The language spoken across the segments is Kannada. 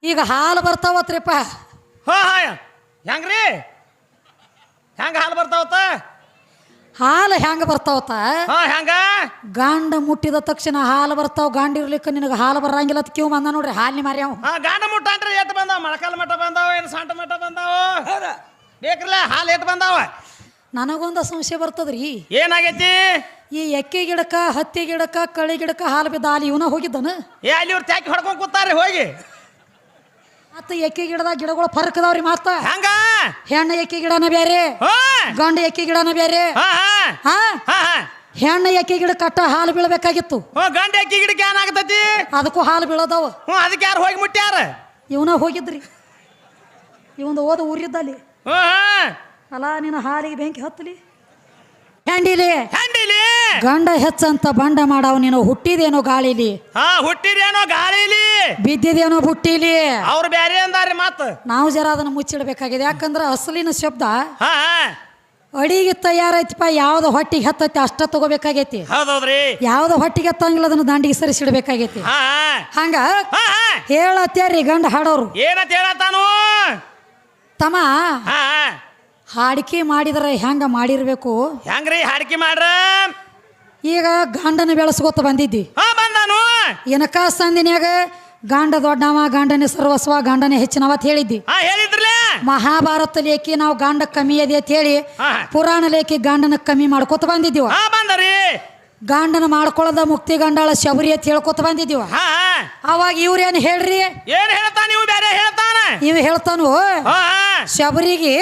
ಈಗ ಹಾಲು ಬರ್ತಾವತ್ರಿಪ್ಪ. ಹಾ ಹಾ ಹೆಂಗ್ರಿ ಹೆಂಗ ಹಾಲು ಬರ್ತಾವತ್ತ? ಹಾಲು ಹೆಂಗ ಬರ್ತಾವತ್ತ? ಹಾ ಹೆಂಗ ಗಂಡ ಮುಟ್ಟಿದ ತಕ್ಷಣ ಹಾಲು ಬರ್ತಾವ. ಗಂಡ ಇರ್ಲಿಕ್ಕೆ ನಿನಗೆ ಹಾಲು ಬರಂಗಿಲ್ಲ ಅಂತ ಕಿವ್ ಬಂದ ನೋಡ್ರಿ. ಹಾಲಿನ ಮಾರ್ಯಾವ. ಹಾ ಗಾಂಡ ಮುಟ್ಟ ಅಂಟ್ರಿ ಎಟ್ ಬಂದಾವ? ಮೊಳಕಾಲ ಮಠ ಬಂದಾವ ಏನು ಸಂಟ ಮಠ ಬಂದಾವ? ಬೇಕ್ರಲ್ಲ ಹಾಲು ಎಟ್ ಬಂದಾವ? ನನಗೊಂದು ಸಂಶಯ ಬರ್ತದ್ರಿ. ಏನಾಗೈತಿ? ಈ ಎಕ್ಕೆ ಗಿಡಕ್ಕ, ಹತ್ತಿ ಗಿಡಕ್ಕ, ಕಳಿ ಗಿಡಕ್ಕ ಹಾಲು ಬಿದ್ದ ಹಾಲು ಇವನ ಹೋಗಿದ್ದನ? ಏ ಅಲ್ಲಿ ಇವ್ರು ತ್ಯಾಕಿ ಹೊಡ್ಕೊಂಡ್ ಕೂತಾರ್ರಿ ಹೋಗಿ. ಮತ್ತ ಎಕ್ಕೆ ಗಿಡದಾಗ ಗಿಡಗಳು ಫರ್ಕ್ ಅದಾವ್ರಿ. ಮತ್ತ ಹಂಗ ಹೆಣ್ಣ ಎಕ್ಕೆ ಗಿಡನ ಬೇರೆ, ಗಂಡ ಎಕ್ಕೆ ಗಿಡನ ಬೇರೆ. ಹೆಣ್ಣ ಎಕ್ಕೆ ಗಿಡ ಕಟ್ಟ ಹಾಲು ಬೀಳ್ಬೇಕಾಗಿತ್ತು. ಗಂಡ ಅಕ್ಕಿ ಗಿಡಕ್ಕೆ ಏನಾಗತೈತಿ? ಅದಕ್ಕೂ ಹಾಲು ಬೀಳೋದವ. ಅದಕ್ಕೆ ಯಾರು ಹೋಗಿ ಮುಟ್ಟ್ಯಾರ? ಇವನ ಹೋಗಿದ್ರಿ. ಇವಂದು ಓದ ಊರಿದ್ದಲ್ಲಿ. ಅಲ್ಲ ನಿನ್ನ ಹಾಲಿಗೆ ಬೆಂಕಿ ಹತ್ತಲಿ. ಹೆಂಡಿಲಿ ಗಂಡ ಹೆಚ್ಚಂತ ಬಂಡ ಮಾಡವ್. ನೀನು ಹುಟ್ಟಿದೇನೋ ಗಾಳಿಲಿ, ಹುಟ್ಟಿದೇನೋ ಗಾಳಿಲಿ, ಬಿದ್ದಿದೇನೋ ಬುಟ್ಟಿಲಿ. ಅವ್ರು ಬ್ಯಾರೆ ಅಂದಾರಿ ಮತ್ತ. ನಾವು ಜರ ಅದನ್ನ ಮುಚ್ಚಿಡ್ಬೇಕಾಗಿದೆ. ಯಾಕಂದ್ರ ಅಸಲಿನ ಶಬ್ದ ಅಡಿಗೆ ತಯಾರೈತಿಪ್ಪ. ಯಾವ್ದು ಹೊಟ್ಟಿಗೆ ಹತ್ತೈತಿ ಅಷ್ಟ ತಗೋಬೇಕಾಗೈತಿ. ಹೌದೌದ್ರಿ. ಯಾವ್ದು ಹೊಟ್ಟಿಗೆ ಹತ್ತಂಗಿಲ್ಲ ಅದನ್ನ ದಾಂಡಿಗೆ ಸರಿಸಿಡ್ಬೇಕಾಗೈತಿ. ಹಂಗ ಹೇಳತ್ಯಾರಿ ಗಂಡ ಹಾಡೋರು. ಏನಂತ ಹೇಳತ್ತಾನು? ತಮ್ಮ ಹಾಡಿಕೆ ಮಾಡಿದ್ರೆ ಹೆಂಗ ಮಾಡಿರ್ಬೇಕು? ಹೆಂಗ್ರಿ ಹಾಡಿಕೆ ಮಾಡ್ರ? ಈಗ ಗಂಡನ ಬೆಳೆಸ್ಕೊತ ಬಂದಿದ್ದಿ. ಬಂದಾನು ಏನಕ್ಕ ಸಂದಿನ್ಯಾಗ ಗಂಡ ದೊಡ್ಡವ, ಗಂಡನೇ ಸರ್ವಸ್ವ, ಗಂಡನೇ ಹೆಚ್ಚಿನವ ಅಂತ ಹೇಳಿದ್ದಿ. ಹೇಳಿದ್ರಲ್ಲ ಮಹಾಭಾರತ ಲೇಖಿ ನಾವು ಗಂಡ ಕಮ್ಮಿ ಅದೇ ಅಂತ ಹೇಳಿ ಪುರಾಣ ಲೇಖಿ ಗಂಡನ ಕಮ್ಮಿ ಮಾಡ್ಕೊತ ಬಂದಿದ್ದೀವ. ಬಂದರಿ ಗಂಡನ ಮಾಡ್ಕೊಳ್ಳೋದ ಮುಕ್ತಿ ಗಂಡಾಳ ಶಬರಿ ಅಂತ ಹೇಳ್ಕೊತ ಬಂದಿದ್ದೀವ. ಅವಾಗ ಇವ್ರೇನು ಹೇಳ್ರಿ? ಏನ್ ಹೇಳ್ತಾನ? ನೀವು ಬೇರೆ ಹೇಳ್ತಾನ. ಇವ್ ಹೇಳ್ತಾನು ಶಬರಿಗೆ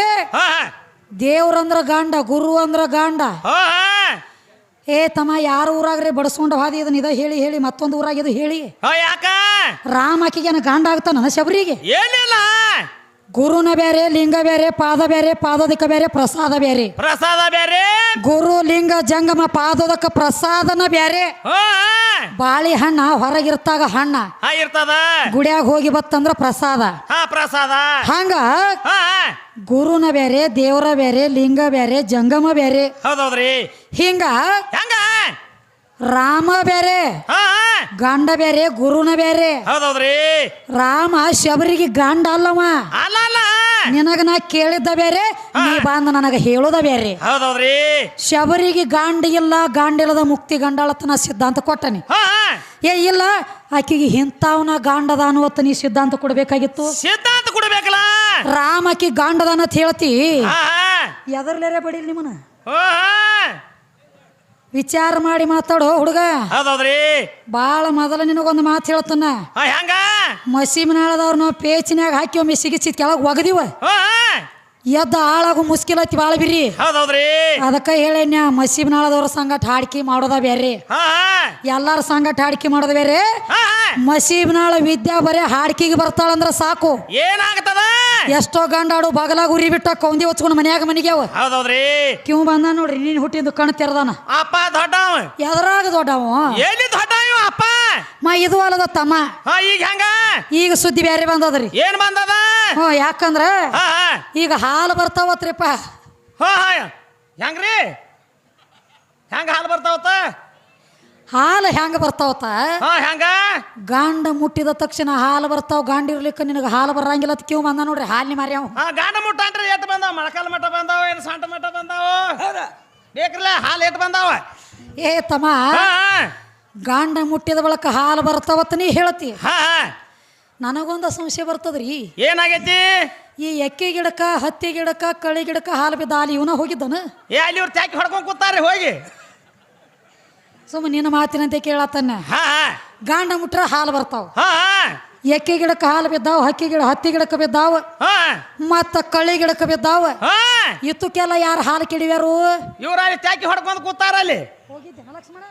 ದೇವ್ರಂದ್ರ ಗಂಡ, ಗುರು ಅಂದ್ರ ಗಂಡ. ಏ ತಮ್ಮ, ಯಾರ ಊರಾಗ್ರಿ ಬಡಸ್ಕೊಂಡು ಹಾದಿ ಇದನ್ನ ಇದ ಹೇಳಿ ಹೇಳಿ ಮತ್ತೊಂದು ಊರಾಗ ಇದು ಹೇಳಿ ಯಾಕ ರಾಮಕಿಗೇನ ಗಂಡ ಆಗ್ತಾನ ಶಬರಿಗೆ? ಏನಿಲ್ಲ. ಗುರುನ ಬೇರೆ, ಲಿಂಗ ಬೇರೆ, ಪಾದ ಬೇರೆ, ಪಾದೋದಕ ಬೇರೆ, ಪ್ರಸಾದ ಬೇರೆ. ಪ್ರಸಾದ ಬೇರೆ. ಗುರು ಲಿಂಗ ಜಂಗಮ ಪಾದೋದಕ ಪ್ರಸಾದನ ಬೇರೆ. ಬಾಳೆಹಣ್ಣ ಹೊರಗಿರ್ತಾಗ ಹಣ್ಣ ಇರ್ತದ, ಗುಡಿಯಾಗ ಹೋಗಿ ಬತ್ತಂದ್ರ ಪ್ರಸಾದ. ಪ್ರಸಾದ ಹಂಗ ಗುರುನ ಬೇರೆ, ದೇವರ ಬೇರೆ, ಲಿಂಗ ಬೇರೆ, ಜಂಗಮ ಬೇರೆ. ಹೌದೌದ್ರಿ. ಹಿಂಗ ಹೆಂಗ ರಾಮ ಬೇರೆ, ಗಂಡ ಬೇರೆ, ಗುರುನ ಬೇರೆ. ಹೌದೌದ್ರಿ. ರಾಮ ಶಬರಿಗೆ ಗಂಡ ಅಲ್ಲವ. ಅಲ್ಲ ಅಲ್ಲ, ನಿನಗ ನಾ ಕೇಳಿದ್ದ ಬೇರೆ, ನೀ ಬಂದ ನನಗ ಹೇಳೋದ ಬೇರೆ. ಹೌದೌದ್ರಿ. ಶಬರಿಗೆ ಗಾಂಡ ಇಲ್ಲ, ಗಾಂಡಿಲ್ಲದ ಮುಕ್ತಿ ಗಂಡಾಳತನ ಸಿದ್ಧಾಂತ ಕೊಟ್ಟನಿ. ಏ ಇಲ್ಲ, ಆಕಿಗೆ ಇಂಥವನ ಗಾಂಡದ ಅನ್ನುವತ್ತ ನೀ ಸಿದ್ಧಾಂತ ಕೊಡ್ಬೇಕಾಗಿತ್ತು. ಸಿದ್ಧಾಂತ ಕೊಡ್ಬೇಕಲ್ಲ. ರಾಮ ಆಕಿ ಗಾಂಡದಾನ ಅಂತ ಹೇಳ್ತಿ. ಎದರ್ಲೇರೆ ಬಡಿಲ್ ನಿಮ್ಮನ ವಿಚಾರ ಮಾಡಿ ಮಾತಾಡೋ ಹುಡುಗ. ಹೌದೌದ್ರಿ. ಬಾಳ ಮೊದಲ ನಿನಗೊಂದು ಮಾತು ಹೇಳ್ತಾನ. ಹೆಂಗ ಮಸೀಮಿನಾಳದವ್ರು ನಾವು ಪೇಚಿನ್ಯಾಗ ಹಾಕಿ ಒಮ್ಮೆ ಸಿಗಿಸಿದ್ ಕೆಳಗೆ ಒಗದಿವ. ಎದ್ದ ಆಳಾಗು ಮುಸ್ಕಿಲತ್ತಿ ಬಾಳ ಬಿರಿ. ಹೌದೌದ್ರಿ. ಅದಕ್ಕ ಹೇಳೇನ್ಯ ಮಸೀಬ್ನಾಳದವ್ರ ಸಂಗಟ ಹಾಡಿಕೆ ಮಾಡೋದ ಬೇರೆ, ಎಲ್ಲಾರ ಸಂಗಟ ಹಾಡಿಕೆ ಮಾಡೋದ ಬೇರೆ. ಮಸೀಬ್ನಾಳ ವಿದ್ಯಾ ಬರೇ ಹಾಡ್ಕಿಗೆ ಬರ್ತಾಳಂದ್ರ ಸಾಕು. ಏನಾಗ್ತದ? ಎಷ್ಟೋ ಗಂಡಾಡು ಬಗಲಾಗ ಉರಿ ಬಿಟ್ಟ ಕೌಂದಿ ಹೊಚ್ಕೊಂಡು ಮನ್ಯಾಗ ಮನಿಗ್ಯಾವ. ಹೌದೌದ್ರಿ. ಕಿವ್ ಬಂದ ನೋಡ್ರಿ, ನೀನ್ ಹುಟ್ಟಿದ್ದು ಕಣ್ ತೆರದಾನ. ಅಪ್ಪ ದೊಡ್ಡವ. ಎದ್ರಾಗ ದೊಡ್ಡವ? ಎಲ್ಲಿ ದೊಡ್ಡವ ಅಪ್ಪ? ಇದು ಅಲ್ಲದ ತಮ್ಮ. ಈಗ ಹೆಂಗ? ಈಗ ಸುದ್ದಿ ಬೇರೆ ಬಂದದ್ರಿ. ಏನ್ ಬಂದದ? ಯಾಕಂದ್ರ ಈಗ ಹಾಲು ಬರ್ತಾವತ್ರಿಪ್ಪ. ಹೆಂಗ್ರಿ ಹೆಂಗ ಹಾಲು ಬರ್ತಾವತ್ತ? ಹಾಲು ಹೆಂಗ ಬರ್ತಾವತ್ತ? ಹೆಂಗ ಗಂಡ ಮುಟ್ಟಿದ ತಕ್ಷಣ ಹಾಲು ಬರ್ತಾವ. ಗಂಡ ಇರ್ಲಿಕ್ಕೆ ನಿನಗೆ ಹಾಲು ಬರಂಗಿಲ್ಲ ಅಂತ ಕಿವ್ ಬಂದ ನೋಡ್ರಿ. ಹಾಲಿನ ಮಾರ್ಯಾವ. ಗಾಂಡ ಮುಟ್ಟ ಅಂಟ್ರಿ ಎಟ್ ಬಂದಾವ? ಮೊಳಕಾಲ ಮಠ ಬಂದಾವ ಏನು ಸಂಟ ಮಠ ಬಂದಾವ? ಬೇಕ್ರಲ್ಲ ಹಾಲು ಎಟ್ ಬಂದಾವ? ಏ ತಮ್ಮ, ಗಂಡ ಮುಟ್ಟಿದ ಬಳಕ ಹಾಲು ಬರ್ತಾವತ್ತ ನೀ ಹೇಳ್ತಿ. ನನಗೊಂದು ಸಂಶಯ ಬರ್ತದ್ರಿ. ಏನಾಗೈತಿ? ಈ ಎಕ್ಕೆ ಗಿಡಕ್ಕ, ಹತ್ತಿ ಗಿಡಕ್ಕ, ಕಳಿ ಗಿಡಕ್ಕ ಹಾಲು ಬಿದ್ದ ಹಾಲು ಇವನ ಹೋಗಿದ್ದನ? ಅಲ್ಲಿ ಇವ್ರು ತ್ಯಾಕಿ ಹೊಡ್ಕೊಂಡ್ ಕೂತಾರ್ರಿ ಹೋಗಿ. ಸುಮ್ಮ ನಿನ್ನ ಮಾತಿನಂತೆ ಕೇಳತ್ತನ್ನ. ಗಂಡ ಮುಟ್ರ ಹಾಲು ಬರ್ತಾವ. ಎಕ್ಕೆ ಗಿಡಕ್ಕೆ ಹಾಲು ಬಿದ್ದಾವ, ಹತ್ತಿ ಗಿಡಕ್ಕೆ ಬಿದ್ದಾವ, ಮತ್ತ ಕಳಿ ಗಿಡಕ್ಕೆ ಬಿದ್ದಾವ. ಇತ್ತಕ್ಕೆಲ್ಲ ಯಾರು ಹಾಲು ಕೆಡಿವ್ಯಾರು? ಇವ್ರ ಅಲ್ಲಿ ತ್ಯಾಕಿ ಹೊಡ್ಕೊಂಡ್ ಕೂತಾರ ಅಲ್ಲಿ. ಹೋಗಿದ್ದೆ ಲಕ್ಷ್ಮಣ.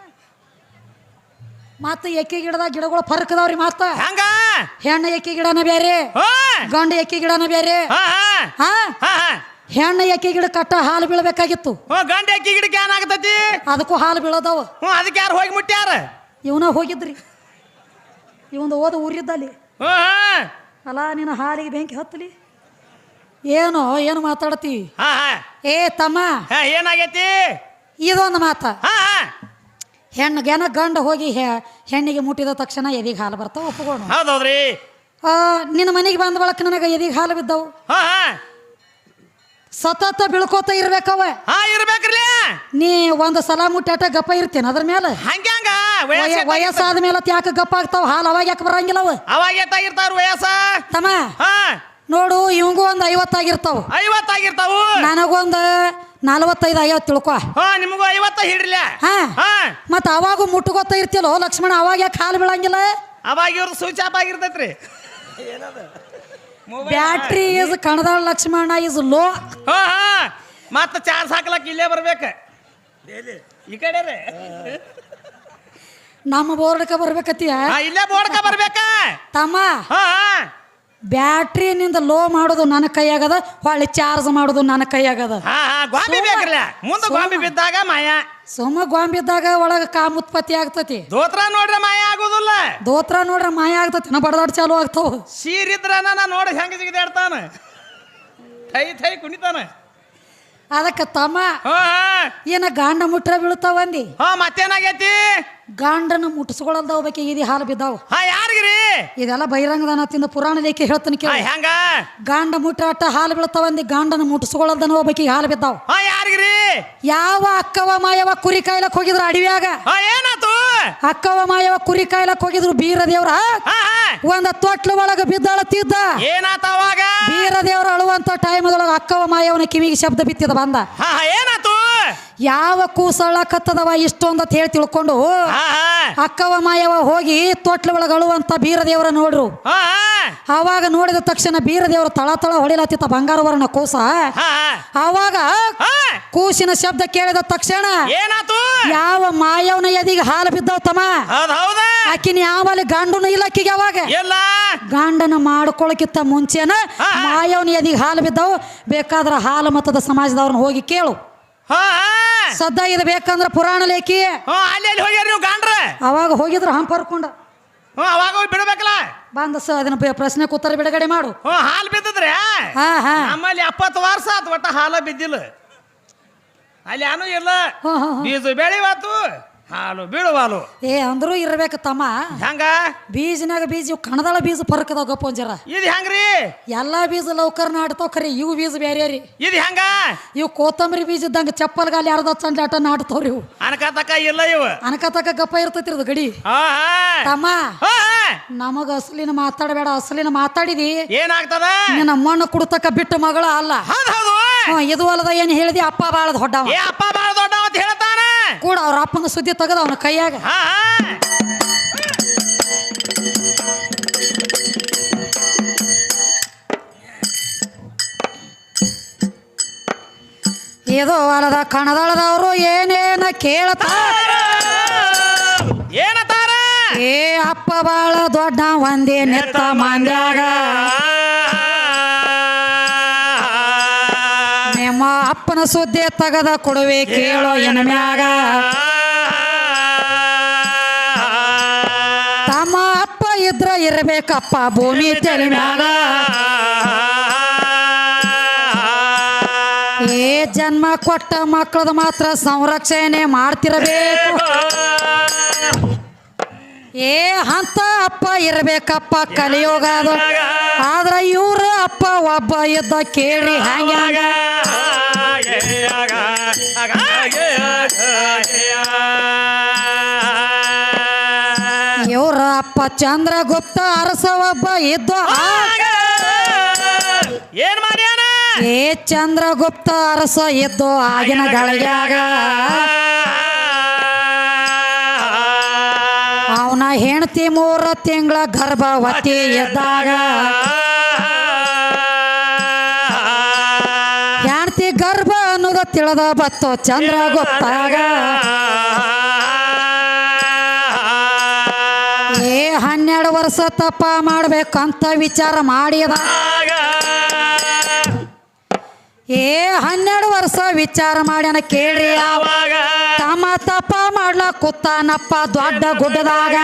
ಮತ್ತ ಎಕ್ಕೆ ಗಿಡದಾಗ ಗಿಡಗಳು ಫರ್ಕ್ ಅದಾವ್ರಿ. ಮತ್ತ ಹಂಗ ಹೆಣ್ಣ ಎಕ್ಕೆ ಗಿಡನ ಬೇರೆ, ಗಂಡ ಎಕ್ಕೆ ಗಿಡನ ಬೇರೆ. ಹೆಣ್ಣ ಎಕ್ಕೆ ಗಿಡ ಕಟ್ಟ ಹಾಲು ಬೀಳ್ಬೇಕಾಗಿತ್ತು. ಗಂಡ ಎಕ್ಕಿ ಗಿಡಕ್ಕೆ ಏನಾಗತೈತಿ? ಅದಕ್ಕೂ ಹಾಲು ಬೀಳೋದವ. ಅದಕ್ಕೆ ಯಾರು ಹೋಗಿ ಮುಟ್ಟ್ಯಾರ? ಇವನ ಹೋಗಿದ್ರಿ. ಇವಂದು ಓದ ಊರಿದ್ದಲ್ಲಿ. ಅಲ್ಲ ನಿನ್ನ ಹಾಲಿಗೆ ಬೆಂಕಿ ಹತ್ತಲಿ. ಏನು ಮಾತಾಡತಿ? ಏ ತಮ್ಮ, ಏನಾಗೈತಿ? ಇದೊಂದು ಮಾತ. ಹೆಣ್ಣಿಗೆನ ಗಂಡ ಹೋಗಿ ಹೆಣ್ಣಿಗೆ ಮುಟ್ಟಿದ ತಕ್ಷಣ ಎದಿಗೆ ಹಾಲು ಬರ್ತಾವ, ಒಪ್ಪಿಕೊಂಡು. ಹೌದೌದ್ರಿ. ನಿನ್ನ ಮನೆಗೆ ಬಂದ ಬಳಕ ನನಗೆ ಎದಿಗೆ ಹಾಲು ಬಿದ್ದವು ಹಾ ಹಾ ಸತತ ಬೀಳ್ಕೋತ ಇರ್ಬೇಕವ ಹಾ ಇರ್ಬೇಕ್ರಿ ನೀ ಒಂದು ಸಲ ಮುಟ್ಟಾಟ ಗಪ್ಪ ಇರ್ತೇನೆ ಅದ್ರ ಮೇಲೆ ಹಂಗ ವಯಸ್ಸಾದ ಮೇಲೆ ಯಾಕೆ ಗಪ್ಪ ಆಗ್ತಾವ ಹಾಲು ಅವಾಗ ಯಾಕೆ ಬರಂಗಿಲ್ಲವ ಅವಾಗ ಎತ್ತಾಗಿರ್ತಾರ ವಯಸ್ಸ ತಮ್ಮ ಹಾ ನೋಡು ಇವಂಗೂ ಒಂದು 50 ಆಗಿರ್ತಾವ 50 ಆಗಿರ್ತಾವು ನನಗೊಂದು 45-50 ತಿಳ್ಕೊ ಹಾ ನಿಮಗೂ 50 ಹಿಡ್ರಲ್ಲ ಹಾ ಹಾ ಮತ್ತ ಅವಾಗೂ ಮುಟ್ಟುಗೊತ್ತ ಇರ್ತಿಲ್ಲೋ ಲಕ್ಷ್ಮಣ ಅವಾಗ ಯಾಕೆ ಹಾಲು ಬೀಳಂಗಿಲ್ಲ ಅವಾಗ ಇವ್ರದ್ದು ಸ್ವಿಚ್ ಆಫ್ ಆಗಿರ್ತೈತ್ರಿ ಬ್ಯಾಟ್ರಿ ಇಸ್ ಕಣದಾಳ ಲಕ್ಷ್ಮಣ ಇಸ್ ಲೋ ಹಾ ಹಾ ಮತ್ತ ಚಾರ್ಜ್ ಹಾಕ್ಲಕ್ ಇಲ್ಲೇ ಬರ್ಬೇಕ ಈ ಕಡೆ ರೀ ನಮ್ಮ ಬೋರ್ಡ್ಕ ಬರ್ಬೇಕತ್ತೀಯ ಇಲ್ಲೇ ಬೋರ್ಡ್ಕ ಬರ್ಬೇಕ ತಮ್ಮ ಹಾ ಬ್ಯಾಟ್ರಿ ನಿಂದ ಲೋ ಮಾಡೋದು ನನ್ನ ಕೈಯಾಗದ ಹೊಳ್ಳಿ ಚಾರ್ಜ್ ಮಾಡೋದು ನನ್ನ ಕೈಯಾಗದ ಹಾ ಹಾ ಗೊಂಬಿ ಬೇಕ್ರಲ್ಲ ಮುಂದೆ ಗೊಂಬಿ ಬಿದ್ದಾಗ ಮಾಯ ಸುಮ್ಮ ಗೊಂಬಿದ್ದಾಗ ಒಳಗ ಕಾಮ್ ಉತ್ಪತ್ತಿ ಆಗ್ತತಿ ದೋತ್ರ ನೋಡ್ರೆ ಮಾಯ ಆಗುದಿಲ್ಲ ದೋತ್ರ ನೋಡ್ರ ಮಾಯ ಆಗ್ತತಿ ನಾ ಬಡದಾಡ್ ಚಾಲು ಆಗ್ತಾವ ಸೀರಿದ್ರನ ನಾ ನೋಡಿ ಹೆಂಗ ಜಿಗಿದಾಡ್ತಾನ ಥೈ ಥೈ ಕುಣಿತಾನ ಅದಕ್ಕೆ ತಮ್ಮ ಹಾ ಏನ ಗಾಂಡ ಮುಟ್ರ ಬೀಳ್ತಾವಂದಿ ಹಾ ಮತ್ತೇನಾಗೈತಿ ಗಾಂಡನ ಮುಟ್ಟಿಸ್ಕೊಳಲ್ದ ಹೋಗ್ಬೇಕು ಇದು ಹಾಲು ಬಿದ್ದಾವ ಹಾ ಯಾರಿಗ್ರಿ ಇದೆಲ್ಲ ಬಹಿರಂಗದಾನ ತಿಂದ ಪುರಾಣ ಲೇಖೆ ಹೇಳ್ತಾನೆ ಕೇಳ ಹೆಂಗ ಗಾಂಡ ಮುಟ್ರಾಟ ಹಾಲು ಬೀಳ್ತಾವಂದಿ ಗಾಂಡನ ಮುಟ್ಟಿಸ್ಕೊಳಲ್ದನ ಹೋಗ್ಬೇಕು ಹಾಲು ಬಿದ್ದಾವ ಹಾ ಯಾರಿಗ್ರಿ ಯಾವ ಅಕ್ಕವ ಮಾಯವ ಕುರಿ ಕಾಯ್ಲಕ್ ಹೋಗಿದ್ರು ಅಡವ್ಯಾಗ ಹಾ ಏನಾತು ಅಕ್ಕವ ಮಾಯವ ಕುರಿ ಕಾಯ್ಲಕ್ ಹೋಗಿದ್ರು ಬೀರದೇವ್ರ ಹಾ ಒಂದ ತೊಟ್ಲು ಒಳಗ ಬಿದ್ದಾಳತ್ತಿದ್ದ ಏನಾತ ಅವಾಗ ಬೀರದೇವ್ರ ಅಳುವಂತ ಟೈಮದೊಳಗ ಅಕ್ಕವ ಮಾಯವನ ಕಿವಿಗೆ ಶಬ್ದ ಬಿತ್ತಿದ ಬಂದ ಹಾ ಏನಾತು ಯಾವ ಕೂಸಳ್ಳಕತ್ತದವ ಇಷ್ಟೊಂದ ಹೇಳಿ ತಿಳ್ಕೊಂಡು ಅಕ್ಕವ ಮಾಯವ ಹೋಗಿ ತೊಟ್ಲ ಒಳಗ ಅಳುವಂತ ಬೀರದೇವ್ರ ನೋಡ್ರು ಅವಾಗ ನೋಡಿದ ತಕ್ಷಣ ಬೀರದೇವ್ರ ತಳ ತಳ ಹೊಡಿಲತ್ತಿತ್ತ ಬಂಗಾರ ವರ್ಣ ಕೂಸ ಅವಾಗ ಕೂಸಿನ ಶಬ್ದ ಕೇಳಿದ ತಕ್ಷಣ ಏನಾತು ಯಾವ ಮಾಯವನ ಎದಿಗೆ ಹಾಲು ಬಿದ್ದವ ತಮ್ಮ ಆಕಿನ ಯಾವಲ್ಲಿ ಗಂಡನು ಇಲ್ಲ ಆಕಿಗೆ ಅವಾಗ ಗಂಡನ ಮಾಡ್ಕೊಳಕಿತ್ತ ಮುಂಚೆನ ಮಾಯವನ ಎದಿಗೆ ಹಾಲು ಬಿದ್ದವು ಬೇಕಾದ್ರ ಹಾಲು ಮತದ ಸಮಾಜದವ್ರನ್ನ ಹೋಗಿ ಕೇಳು ಸದ್ದ ಇದು ಬೇಕಂದ್ರ ಪುರಾಣ ಲೇಖಿ ಅಲ್ಲಿ ಹೋಗ್ಯಾರ ನೀವು ಗಾಂಡ್ರ ಅವಾಗ ಹೋಗಿದ್ರ ಹಂಪರ್ಕೊಂಡ ಅವಾಗ ಹೋಗಿ ಬಿಡ್ಬೇಕಲ್ಲ ಬಂದ ಅದನ್ನ ಪ್ರಶ್ನೆ ಉತ್ತರ ಬಿಡುಗಡೆ ಮಾಡು ಹಾಲು ಬಿದ್ದಿದ್ರೆ ನಮ್ಮಲ್ಲಿ 70 ವರ್ಷ ಆತು ಒಟ್ಟ ಹಾಲ ಬಿದ್ದಿಲ್ಲ ಅಲ್ಲಿ ಏನೂ ಇಲ್ಲ ಬೀಜ ಬೆಳಿವಾತು ಹಾಲು ಬೀಳುವಾಲು ಅಂದ್ರೂ ಇರ್ಬೇಕು ತಮ್ಮ ಹೆಂಗ ಬೀಜನಾಗ ಬೀಜ ಇವು ಕಣದಾಳ ಬೀಜ ಫರಕದಾವ ಗಪ್ಪ ಒಂಜರ ಇದು ಹೆಂಗ್ರಿ ಎಲ್ಲಾ ಬೀಜ ಲೌಕರ್ ನಾಡ್ತಾವ ಖರೆ ಇವು ಬೀಜ ಬೇರೆ ರೀ ಇದು ಹೆಂಗ ಇವು ಕೋತಂಬರಿ ಬೀಜ ಇದ್ದಂಗ ಚಪ್ಪಲ್ಗಾಲಿ ಅರ್ಧ ಚಂಡಾಟ ನಾಡ್ತಾವ್ರಿ ಇವು ಅನಕತಕ ಇಲ್ಲ ಇವು ಅನಕತಕ ಗಪ್ಪ ಇರ್ತೈತಿ ಇದು ಗಡಿ ತಮ್ಮ ನಮಗ ಅಸಲಿನ ಮಾತಾಡಬೇಡ ಅಸಲಿನ ಮಾತಾಡಿದಿ ಏನಾಗ್ತದ ನಿನ್ನ ಮಣ್ಣು ಕುಡ್ತಕ್ಕ ಬಿಟ್ಟು ಮಗಳ ಅಲ್ಲ ಇದು ಅಲ್ಲದ ಏನ್ ಹೇಳಿದಿ ಅಪ್ಪ ಬಾಳ ದೊಡ್ಡವ ಅಪ್ಪ ಬಾಳ ದೊಡ್ಡವ ಅಂತ ಹೇಳ್ತಾನ ಕೂಡ ಅವ್ರ ಅಪ್ಪನ ಸುದ್ದಿ ತೆಗದ ಅವನ ಕೈಯಾಗ ಇದು ಹೊಲದ ಕಣದಳದವರು ಏನೇನ ಕೇಳ್ತಾರ ಏನತಾರ ಅಪ್ಪ ಬಾಳ ದೊಡ್ಡ ಒಂದೇ ನೆತ್ತ ಮಂದ್ಯಾಗ ನಿಮ್ಮ ಅಪ್ಪನ ಸುದ್ದಿ ತಗದ ಕೊಡುವೆ ಕೇಳೋ ಎನಮ್ಯಾಗ ತಮ್ಮ ಅಪ್ಪ ಇದ್ರ ಇರ್ಬೇಕಪ್ಪ ಭೂಮಿ ತೆಲಿಮ್ಯಾಗ ಜನ್ಮ ಕೊಟ್ಟ ಮಕ್ಕಳದ ಮಾತ್ರ ಸಂರಕ್ಷಣೆ ಮಾಡ್ತಿರಬೇಕು ಅಂತ ಅಪ್ಪ ಇರ್ಬೇಕಪ್ಪ ಕಲಿಯೋಗಾದ ಆದ್ರ ಇವ್ರ ಅಪ್ಪ ಒಬ್ಬ ಇದ್ದ ಕೇಳಿ ಹಂಗ ಇವ್ರ ಅಪ್ಪ ಚಂದ್ರಗುಪ್ತ ಅರಸ ಒಬ್ಬ ಇದ್ದ ಏನ್ ಮಾಡ್ಯಾನ ಚಂದ್ರಗುಪ್ತ ಅರಸ ಇದ್ದು ಆಗಿನ ಗಳಿಗ್ಯಾಗ ಅವನ ಹೆಂಡತಿ 3 ತಿಂಗಳ ಗರ್ಭವತಿ ಇದ್ದಾಗ ಹೆಂಡತಿ ಗರ್ಭ ಅನ್ನೋದ ತಿಳಿದ ಬತ್ತು ಚಂದ್ರಗುಪ್ತಾಗ 12 ವರ್ಷ ತಪ್ಪ ಮಾಡ್ಬೇಕಂತ ವಿಚಾರ ಮಾಡಿದ 12 ವರ್ಷ ವಿಚಾರ ಮಾಡ್ಯಾನ ಕೇಳ್ರಿ ಅವಾಗ ತಮ್ಮ ತಪ್ಪ ಮಾಡ್ಲ ಕೂತಾನಪ್ಪ ದೊಡ್ಡ ಗುಡ್ಡದಾಗ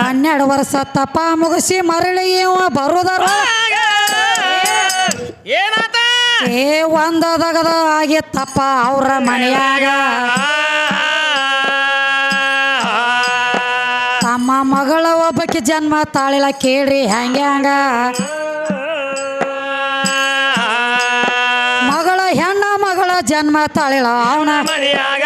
12 ವರ್ಷ ತಪ್ಪ ಮುಗಿಸಿ ಮರಳಿ ಇವ ಬರುದರ ಏನಾತ ಒಂದದಗದ ಆಗಿತ್ತಪ್ಪ ಅವ್ರ ಮನೆಯಾಗ ಮಗಳ ಒಬ್ಬಕ್ಕೆ ಜನ್ಮ ತಾಳಿಲ್ಲ ಕೇಳ್ರಿ ಹಂಗ ಮಗಳ ಹೆಣ್ಣ ಮಗಳ ಜನ್ಮ ತಾಳಿಲ್ಲ ಅವನ ಮನೆಯಾಗ